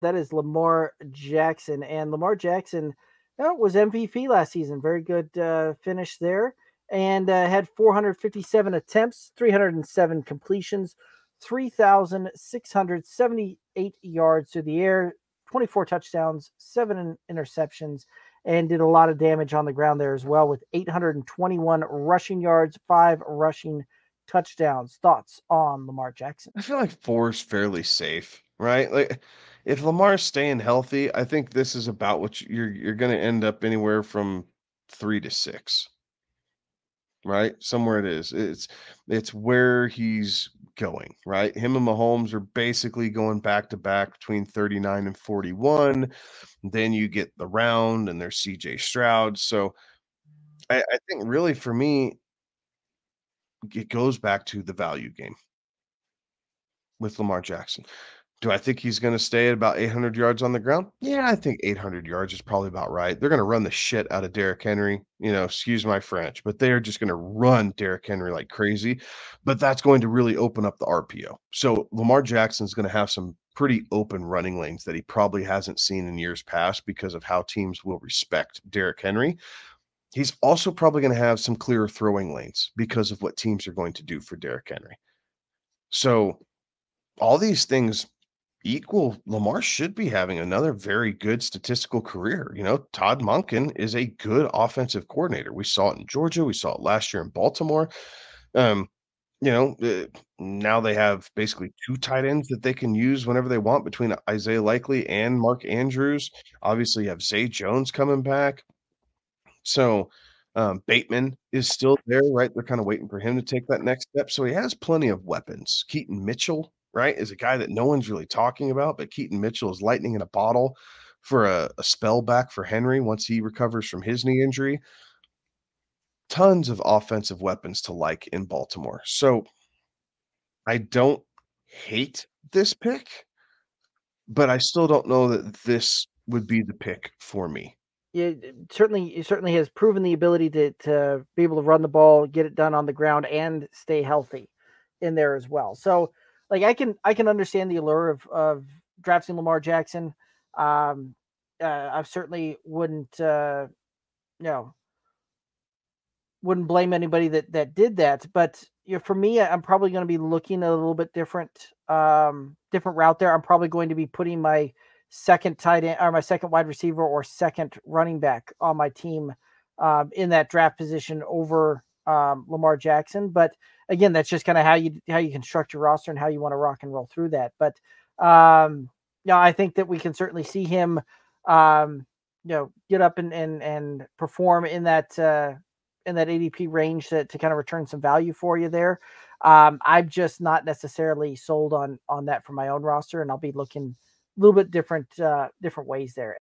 That is Lamar Jackson, and Lamar Jackson was MVP last season. Very good finish there, and had 457 attempts, 307 completions, 3,678 yards through the air, 24 touchdowns, 7 interceptions, and did a lot of damage on the ground there as well with 821 rushing yards, 5 rushing touchdowns. Thoughts on Lamar Jackson? I feel like 4 is fairly safe, right? Like, if Lamar's staying healthy, I think this is about what you're gonna end up anywhere from 3 to 6, right? Somewhere it is. It's where he's going, right? Him and Mahomes are basically going back to back between 39 and 41. Then you get the round and there's CJ Stroud. So I think really for me, it goes back to the value game with Lamar Jackson. Do I think he's gonna stay at about 800 yards on the ground? Yeah, I think 800 yards is probably about right. They're gonna run the shit out of Derrick Henry, excuse my French, but they're just gonna run Derrick Henry like crazy, but that's going to really open up the RPO. So, Lamar Jackson's gonna have some pretty open running lanes that he probably hasn't seen in years past because of how teams will respect Derrick Henry. He's also probably gonna have some clearer throwing lanes because of what teams are going to do for Derrick Henry. So, all these things equal, Lamar should be having another very good statistical career. Todd Monken is a good offensive coordinator. We saw it in Georgia. We saw it last year in Baltimore. Um, now they have basically 2 tight ends that they can use whenever they want between Isaiah Likely and Mark Andrews. Obviously, you have Zay Jones coming back. So, Bateman is still there, right? They're kinda waiting for him to take that next step, so he has plenty of weapons. Keaton Mitchell, right, is a guy that no one's really talking about, but Keaton Mitchell is lightning in a bottle for a spell back for Henry once he recovers from his knee injury. Tons of offensive weapons to like in Baltimore. So, I don't hate this pick, but I still don't know that this would be the pick for me. Yeah, certainly has proven the ability to be able to run the ball, get it done on the ground, and stay healthy in there as well. So, like I can understand the allure of drafting Lamar Jackson. Um, I certainly you know wouldn't blame anybody that did that. But for me, I'm probably going to be looking a little bit different route there. I'm probably going to be putting my second tight end or my second wide receiver or second running back on my team in that draft position over Lamar Jackson. But again, that's just kind of how you construct your roster and how you want to rock and roll through that. But I think that we can certainly see him get up and perform in that ADP range to kind of return some value for you there. I'm just not necessarily sold on that for my own roster, and I'll be looking a little bit different ways there.